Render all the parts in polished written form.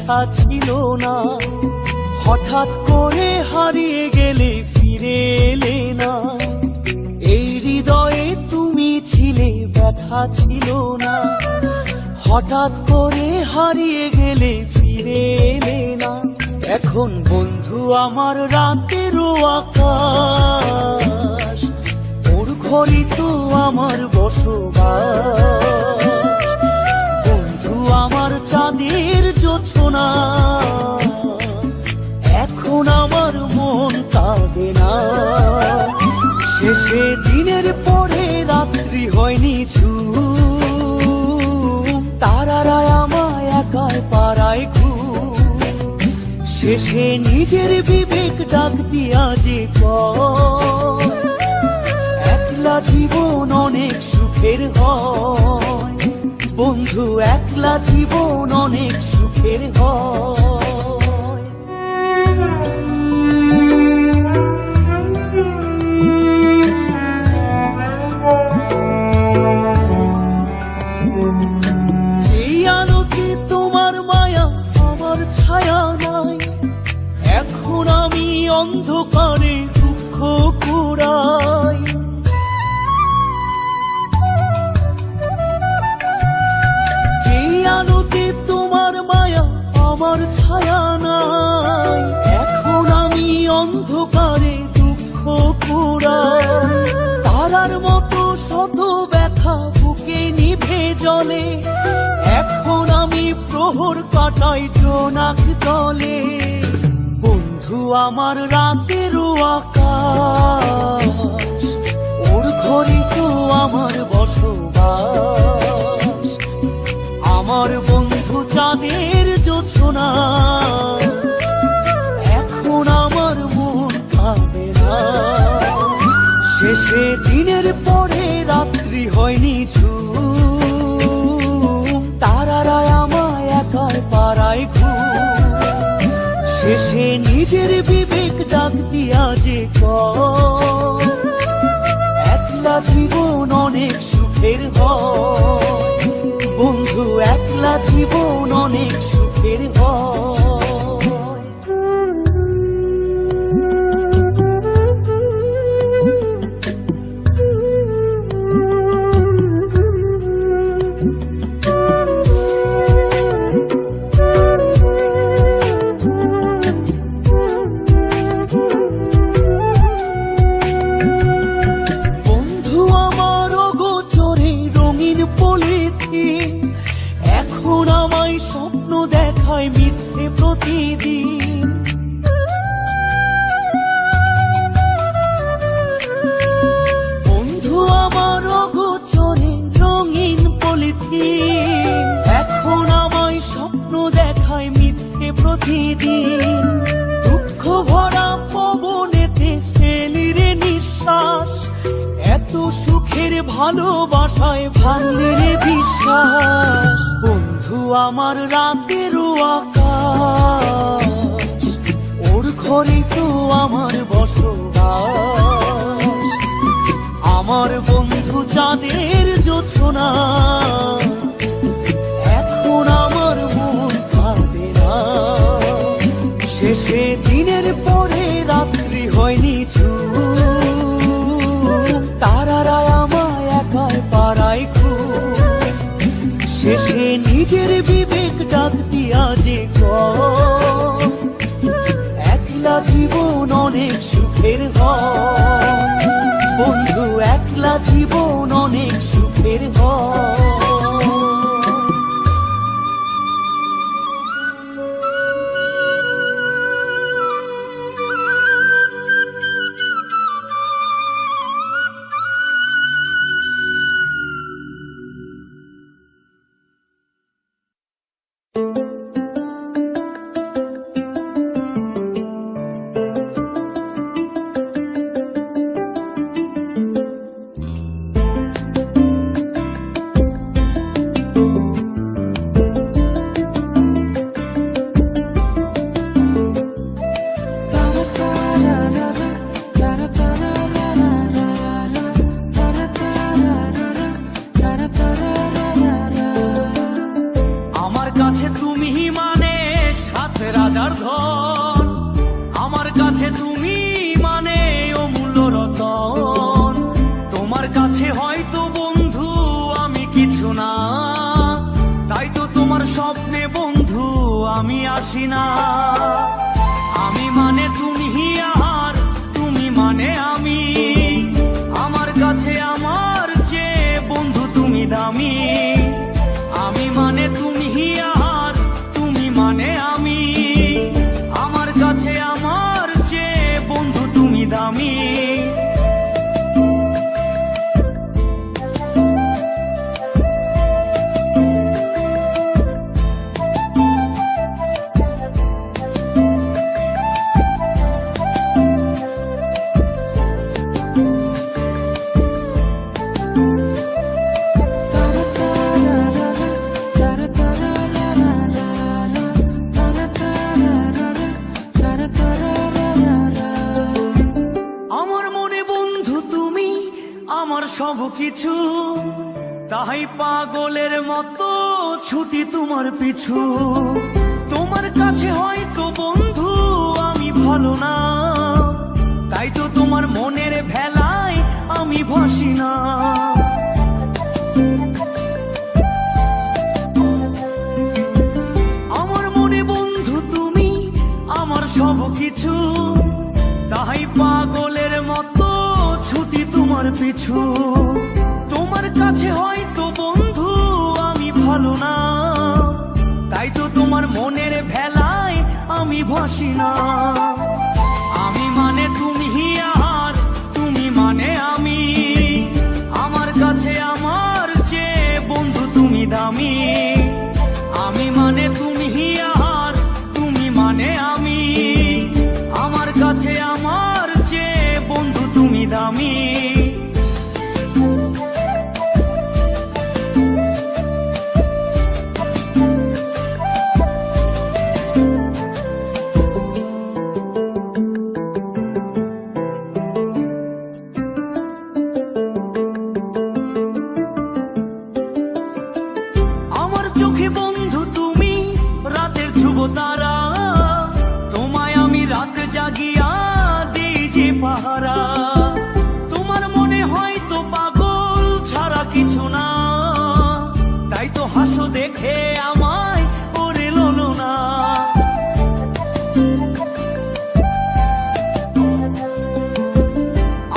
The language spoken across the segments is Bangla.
ব্যথা ছিল না। হঠাৎ করে হারিয়ে গেলে ফিরে এলে না। এই হৃদয়ে তুমি ছিলে, ব্যথা ছিল না। হঠাৎ করে হারিয়ে গেলে ফিরে এলে না। এখন বন্ধু আমার রাতেরও আকাশ, ওর ঘরে তো আমার বসবাস। বন্ধু আমার চাঁদের জোছনা, এখন আমার মন কাঁদে না। শেষে দিনের পরে রাত্রি হয়নি ঝুম, তারারা আমায় একাই পাড়ায় ঘুম। শেষে নিজের বিবেক ডাক দিয়া যে কয়, একলা জীবন অনেক সুখের হয়। বন্ধু একলা জীবন অনেক সুখের হয়। ছায়া নাই, এখন আমি অন্ধকারে দুঃখ কুড়াই। যেই আলোতে তোমার মায়া আমার ছায়া নাই, এখন আমি অন্ধকারে দুঃখ কুড়াই। তারার মতো শত ব্যথা বুকে নিভে জ্বলে, এখন আমি প্রহর কাটাই জোনাক তলে। বন্ধু আমার রাতেরও আকাশ, ওর ঘরে তো আমার বসবাস। আমার বন্ধু চাঁদের জোছনা, এখন আমার মন কাঁদে না। শেষে দিনের পরে রাত্রি হয়নি ঝুম, তারারা আমায় একাই পাড়ায় ঘুম। শেষে নিজের বিবেক ডাক দিয়া যে কয়, একলা জীবন অনেক সুখের হয়। বন্ধু একলা জীবন অনেক সুখের হয়। এখন আমায় স্বপ্ন দেখায় মিথ্যে প্রতিদিন। বন্ধু আমার অগোচরে রঙিন পলিথিন, এখন আমায় স্বপ্ন দেখায় মিথ্যে প্রতিদিন। দুঃখ ভরা পবনেতে ফেলি রে নিঃশ্বাস, এত সুখের ভালোবাসায় ভাঙলে রে বিশ্বাস। বন্ধু আমার রাতেরও আকাশ, ওর ঘরে তো আমার বসবাস। আমার বন্ধু চাঁদের জোছনা, এখন আমার মন কাঁদে না। শেষে দিনের পরে রাত্রি হয়নি ঝুম, তারারা আমায় একাই পাড়ায় ঘুম। শেষে নিজের বিবেক ডাক দিয়া যে কয়, একলা জীবন অনেক সুখের হয়। বন্ধু একলা জীবন অনেক সুখের হয়। আমি আসি না। আমি মানে তুমি আর তুমি মানে আমি, আমার কাছে আমার চেয়ে বন্ধু তুমি দামি। আমি মানে তুমি আর তুমি মানে আমি, আমার কাছে আমার চেয়ে বন্ধু তুমি দামি। আমার সব কিছু, তাই পাগলের মতো ছুটি তোমার পিছু। তোমার কাছে হয়তো বন্ধু আমি ভালো না, তাই তো তোমার মনের ভেলায় আমি ভাসি না। আমার মনে বন্ধু তুমি আমার সব কিছু, তাই পাগলের মতো ছুটি তোমার পিছু। তোমার কাছে হয়তো বন্ধু আমি ভালো না, তাই তো তোমার মনের ভেলায় আমি ভাসি না। আমি মানে তুমি আর তুমি মানে আমি, আমার কাছে আমার চেয়ে বন্ধু তুমি দামি। আমি মানে তুমি আর তুমি মানে আমি, আমার কাছে আমার চেয়ে বন্ধু তুমি দামি। আমার চোখে বন্ধু তুমি রাতের ধ্রুব তারা, তোমায় আমি রাত জাগিয়া দিই যে পাহারা। তোমার মনে হয়তো পাগল ছাড়া কিছু না, তাই তো হাসো দেখে আমায় ওরে লোলো না।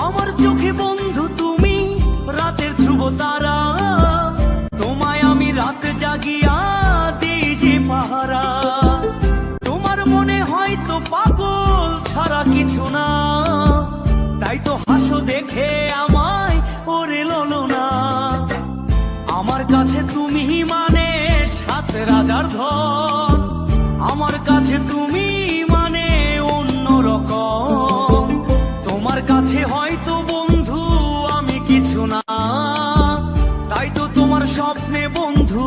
আমার চোখে বন্ধু তুমি রাতের ধ্রুব তারা, তোমায় আমি রাত জাগিয়া দিই যে পাহারা। তোমার মনে হয়তো পাগল ছাড়া কিছু না, তাই তো হাসো দেখে আমায় ওরে লোলো না। আমার কাছে তুমি মানে সাত রাজার ধন, আমার কাছে তুমি মানে অন্য রকম। তোমার কাছে হয়তো বন্ধু আমি কিছু না, তাই তো তোমার স্বপ্নে বন্ধু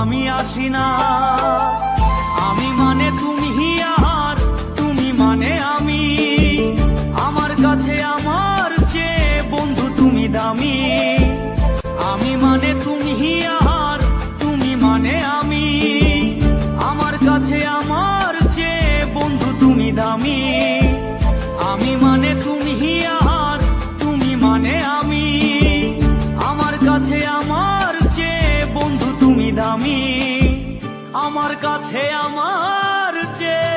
আমি আসি না। আমি মানে তুমি আর তুমি মানে আমি, আমার কাছে আমার চেয়ে বন্ধু তুমি দামি। আমি মানে তুমি আর তুমি মানে আমি, আমার কাছে আমার চেয়ে বন্ধু তুমি দামি। আমি মানে তুমি আর তুমি মানে আমি, আমার কাছে আমার চেয়ে বন্ধু তুমি দামি। আমার কাছে আমার চেয়ে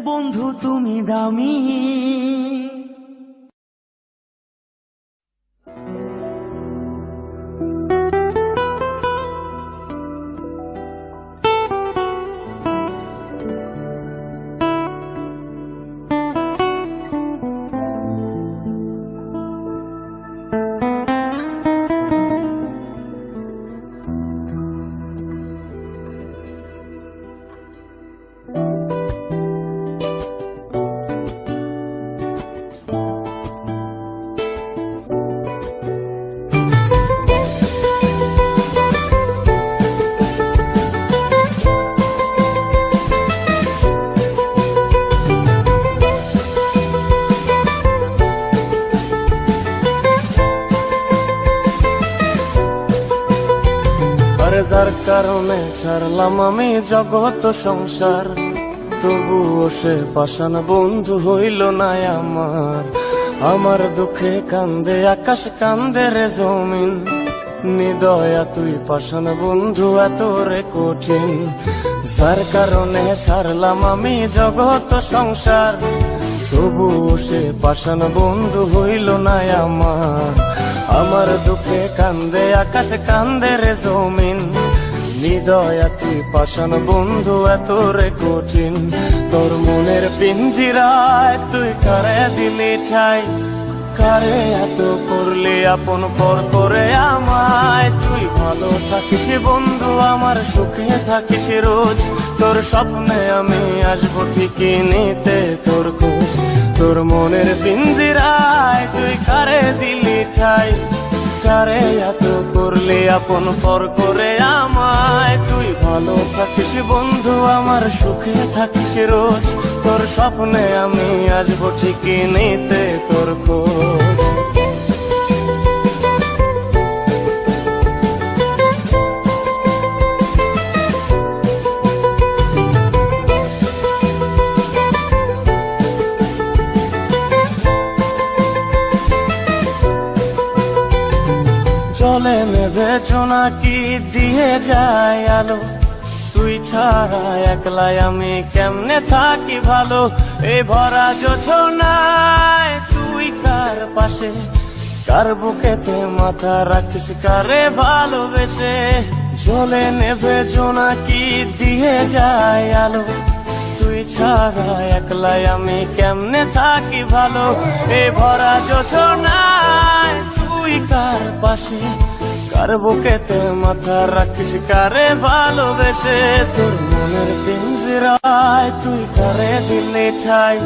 বন্ধু তুমি দামি। যার কারণে ছাড়লাম আমি জগৎ সংসার, তবুও সে পাষাণ বন্ধু হইল না আমার। আমার দুঃখে কান্দে আকাশ কান্দে রে জমিন, নিদয়া তুই পাষাণ বন্ধু এত রে কঠিন, যার কারণে ছাড়লাম আমি জগৎ সংসার, তবুও সে পাষাণ বন্ধু হইল না আমার। আমার দুঃখে কান্দে আকাশ কান্দে রে জমিন, নিদয়া তুই পাষাণ বন্ধু এত রে কঠিন। তোর মনের পিঞ্জিরায় তুই কারে দিলি ঠাই, কারে এত করলি আপন পর করে আমায়। তুই ভালো থাকিস বন্ধু আমার, সুখে থাকিস রোজ, তোর স্বপ্নে আমি আসবো ঠিকই নিতে তোর খোঁজ। তোর মনের পিঞ্জিরায় তুই কারে দিলি ঠাই, কারে এত করলি আপন পর করে আমায়। তুই ভালো থাকিস বন্ধু আমার, সুখে থাকিস রোজ, তোর স্বপ্নে আমি আসবো ঠিকই নিতে তোর খোঁজ। চলে নেবে জোনাকি দিয়ে যায় আলো, তুই ছাড়া একলাই আমি কেমনে থাকি ভালো। এই ভরা জোছনায় তুই কার পাশে, কার বুকেতে মাথা রাখিস কারে ভালোবেসে। চলে নেবে জোনাকি দিয়ে যায় আলো, তুই ছাড়া একলাই আমি কেমনে থাকি ভালো। এই ভরা জোছনায় তুই কার পাশে, কার বুকেতে মাথা রাখিস কারে ভালোবেসে। তোর মনের পিঞ্জিরায় তুই কারে দিলি ঠাই,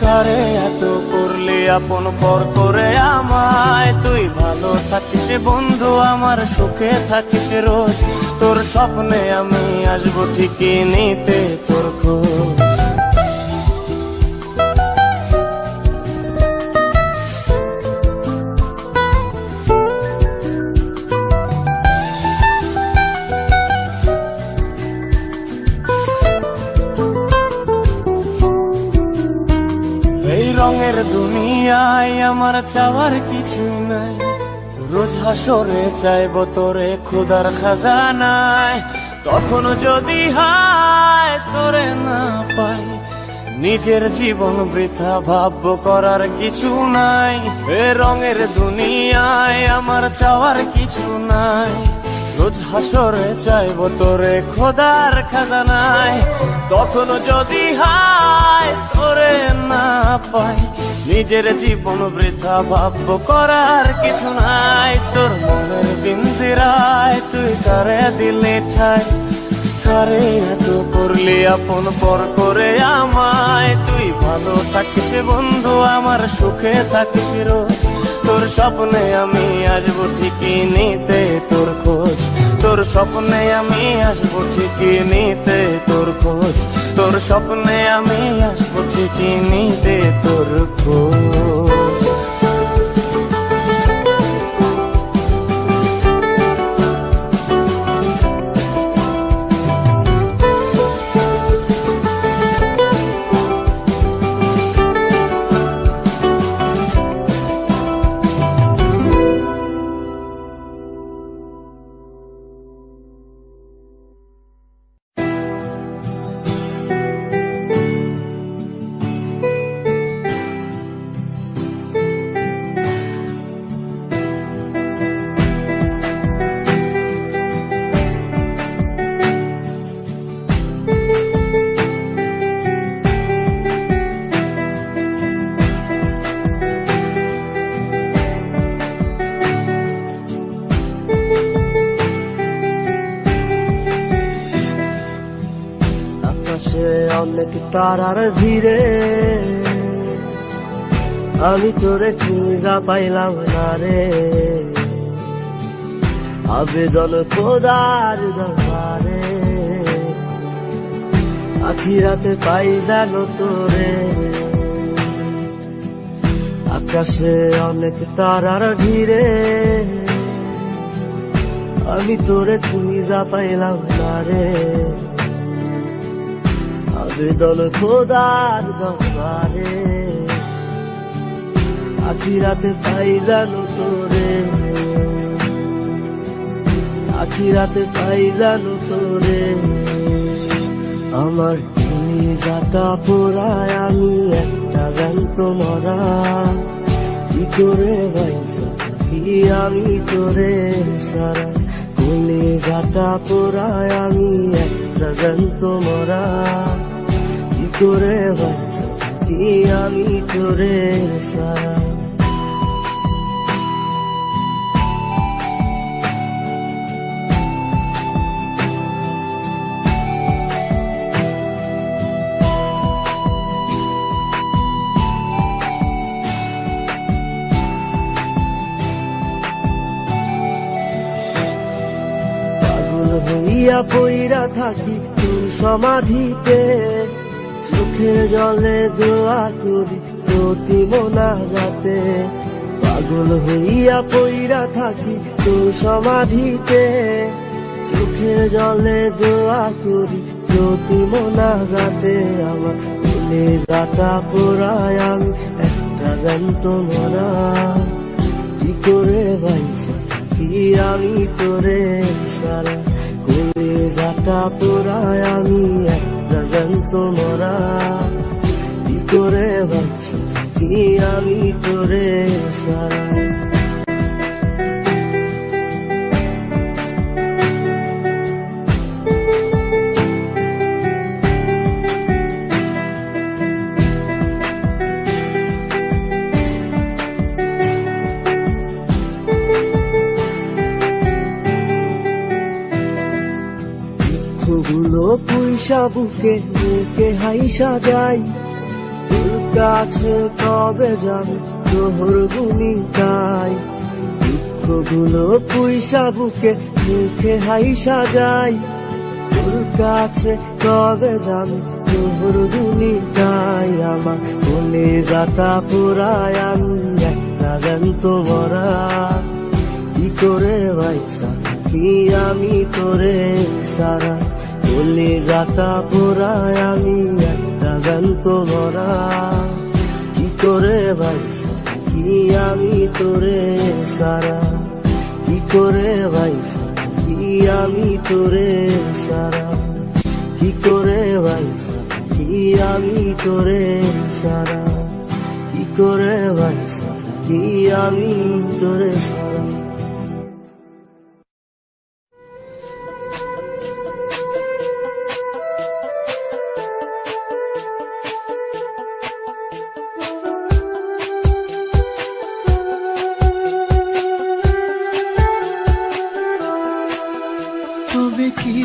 কারে এত করলি আপন পর করে আমায়। তুই ভালো থাকিস বন্ধু আমার, সুখে থাকিস রোজ, তোর স্বপ্নে আমি আসবো ঠিকই নিতে তোর খোঁজ। রঙের দুনিয়ায় আমার চাওয়ার কিছু নাই, রোজ হাসরে চাইব তোরে খোদার খাজানায়। তখন যদি হায় তোরে না পাই, নিজের জীবন বৃথা ভাবব করার কিছু নাই। এ রঙের দুনিয়ায় আমার চাওয়ার কিছু নাই, রোজ হাসরে চাইব তোরে খোদার খাজানায়। তখন যদি হায় তোরে না পাই, নিজের জীবন বৃথা ভাবব করার কিছু নাই। তোর মনের পিঞ্জিরায় তুই কারে দিলি ঠাই, কারে এত করলি আপন পর করে আমায়। তুই ভালো থাকিস বন্ধু আমার, সুখে থাকিস রোজ, তোর স্বপ্নে আমি আসবো ঠিকই নিতে তোর খোঁজ। তোর স্বপ্নে আমি আসবো ঠিকই নিতে তোর খোঁজ, তোর স্বপ্নে আমি আসবো ঠিকই নিতে তোর খোঁজ। অনেক তারার ভিড়ে আমি তোরে খুঁজা পাইলাম না রে। আবেদন খোদার দরবারে, আখিরাতে পাই জানো তোরে। আকাশে অনেক তারার ভিড়ে আমি তোরে খুঁজা পাইলাম না রে। আবেদন খোদার দরবারে, আখিরাতে পাই জানো তোরে। আখিরাতে পাই জানো তোরে। আমার কলিজাটা পোড়ায় আমি একটা জ্যান্ত মরা, কি করে বাইসা থাকি আমি তোরে সারা। কলিজাটা পোড়ায় আমি একটা জ্যান্ত মরা, কি করে বাইসা থাকি আমি তোরে সারা। হইয়া পইরা থাকি তোর সমাধিতে, চোখের জলে দোয়া করি প্রতি মোনাজাতে। পাগল হইয়া পইরা থাকি তোর সমাধিতে, চোখের জলে দোয়া করি প্রতি মোনাজাতে। আমার কলিজাটা পোড়ায় আমি একটা জ্যান্ত মরা, কি করে বাইসা থাকি আমি তোরে সারা। কলিজাটা পোড়ায় আমি একটা জ্যান্ত মরা, কি করে বাইসা থাকি আমি তোরে সারা। গুলো পুইসা বুকে বুকে হাইসা যাই, তোর কাছে কবে যাবে তোর গুনি তাই। দুঃখগুলো পুইসা বুকে মুখে হাইসা যাই, তোর কাছে কবে যাবে তোর গুনি তাই। আমার কলিজাটা পোড়ায় আমি একটা জ্যান্ত মরা, কি করে বাইসা থাকি আমি তোরে সারা। কলিজাটা পোড়ায় আমি একটা জ্যান্ত মরা, কি করে বাইসা থাকি আমি তোরে সারা। কি করে বাইসা থাকি আমি তোরে সারা, কি করে বাইসা থাকি আমি তোরে সারা, কি করে বাইসা থাকি আমি তোরে সারা। তবে কি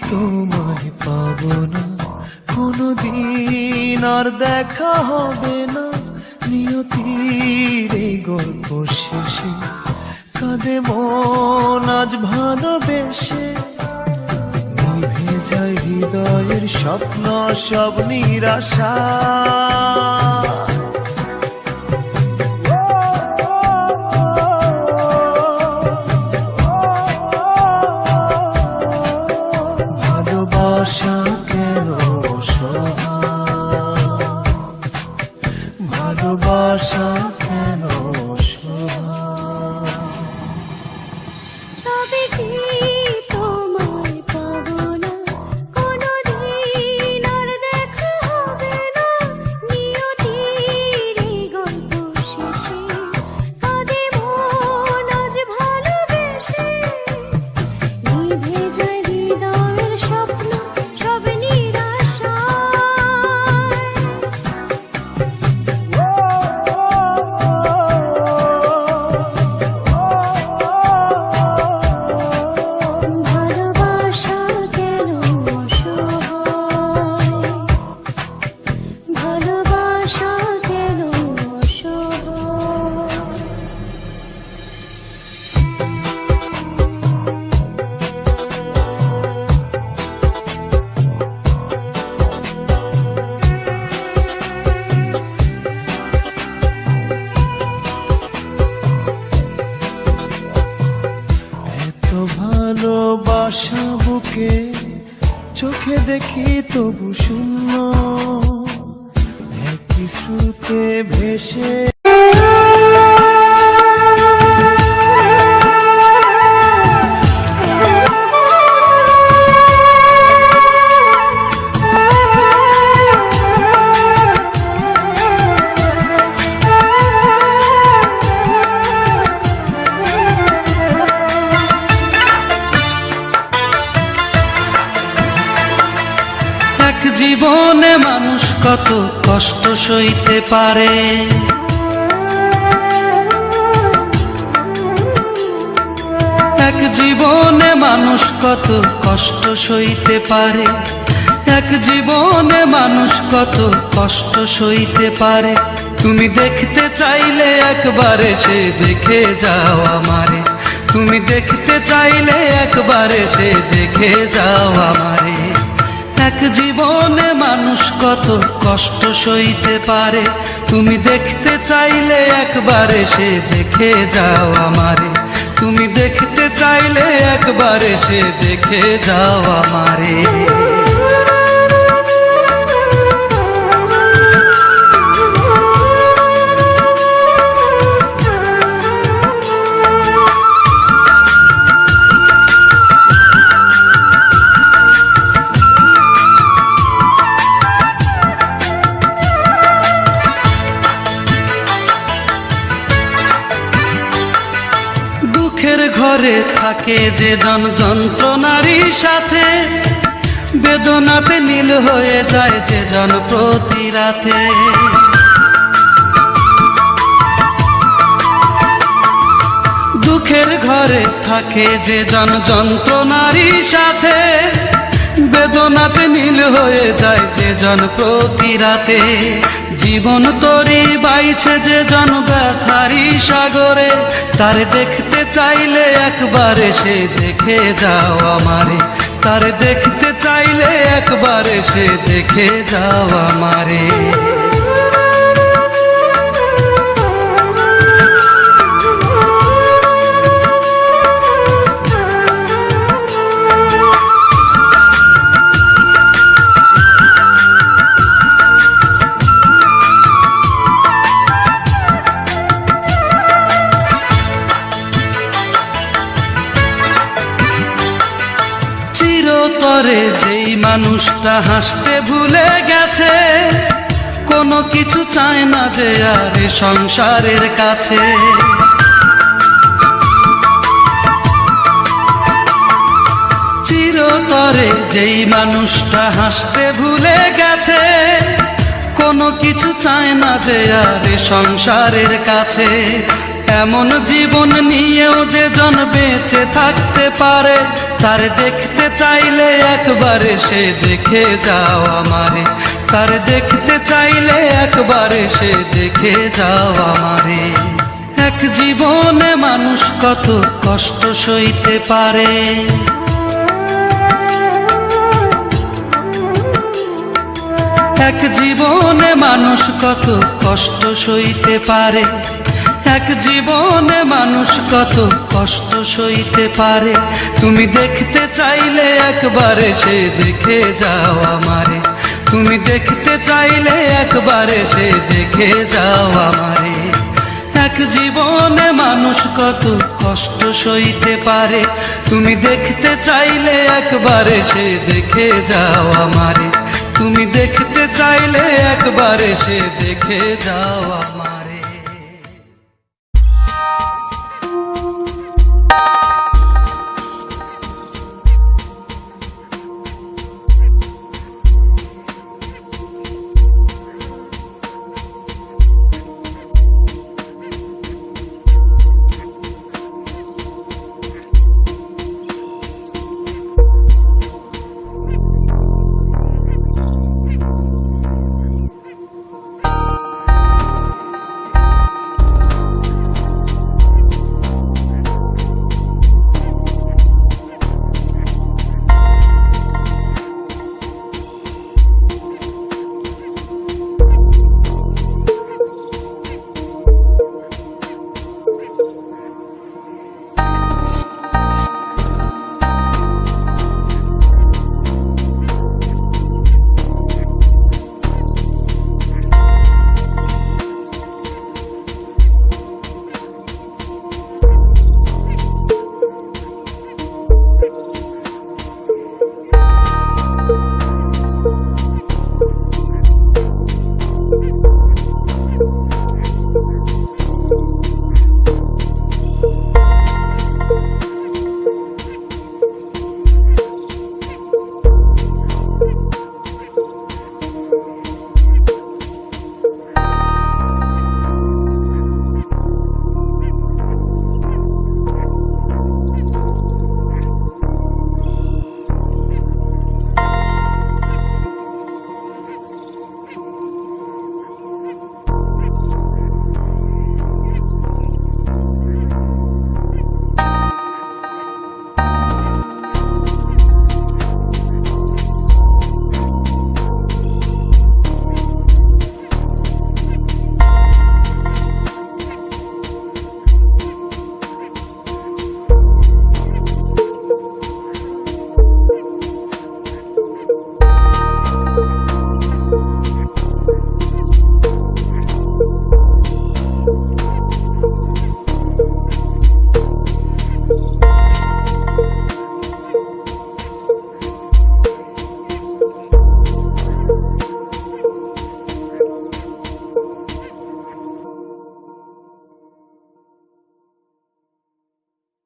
তোমায় পাবো না কোনদিন, আর দেখা হবে না নিয়তির এই গল্প শেষে। কাঁদে মন আজ ভালোবেসে, নিভে যায় হৃদয়ের স্বপ্ন সব নিরাশা। ভালোবাসা কেন অসহায়, ভালোবাসা কেন অসহায়। তবে কি তোমায় পাবো না কোনদিন, আর দেখা হবে না নিয়তির এই গল্প শেষে। কাঁদে মন আজ ভালোবেসে, নিভে যায় হৃদয়ের স্বপ্ন সব ভালোবাসা কেন অসহায়, ভালোবাসা কেন অসহায়। এত ভালোবাসা বুকে চোখে দেখি তবু শূন্য, একই স্রোতে ভেসে কত কষ্ট সইতে পারে। এক জীবনে মানুষ কত কষ্ট সইতে পারে, এক জীবনে মানুষ কত কষ্ট সইতে পারে। তুমি দেখতে চাইলে একবার এসে দেখে যাও আমারে, তুমি দেখতে চাইলে একবার এসে দেখে যাও আমারে। এক জীবনে মানুষ কত কষ্ট সইতে পারে, তুমি দেখতে চাইলে একবার এসে দেখে যাও আমারে, তুমি দেখতে চাইলে একবার এসে দেখে যাও আমারে। দুঃখের ঘরে থাকে যে জন যন্ত্রণারই সাথে, বেদনাতে নীল হয়ে যায় যে জন প্রতি রাতে। দুঃখের ঘরে থাকে যে জন যন্ত্রণারই সাথে, বেদনাতে নীল হয়ে যায় যে জন প্রতি রাতে। জীবন তরি বাইছে যে জন ব্যথারি সাগরে, তার দেখতে চাইলে একবার এসে দেখে যাও আমারে, তার দেখতে চাইলে একবার এসে দেখে যাও আমারে। চিরতরে যেই মানুষটা হাসতে ভুলে গেছে, কোনো কিছু চায় না যে আর এ সংসারের কাছে। চিরতরে যেই মানুষটা হাসতে ভুলে গেছে, কোনো কিছু চায় না যে আর এ সংসারের কাছে। এমন জীবন নিয়েও যে জন বেঁচে থাকতে পারে, তার দেখতে চাইলে একবার এসে দেখে যাও আমারে, তার দেখতে চাইলে একবার এসে দেখে যাও আমারে। এক জীবনে মানুষ কত কষ্ট সইতে পারে, এক জীবনে মানুষ কত কষ্ট সইতে পারে, এক জীবনে মানুষ কত কষ্ট সইতে পারে। তুমি দেখতে চাইলে একবার এসে দেখে যাও আমারে, তুমি দেখতে চাইলে একবার এসে দেখে যাও আমারে। এক জীবনে মানুষ কত কষ্ট সইতে পারে, তুমি দেখতে চাইলে একবার এসে দেখে যাও আমারে, তুমি দেখতে চাইলে একবার এসে দেখে যাও আমারে।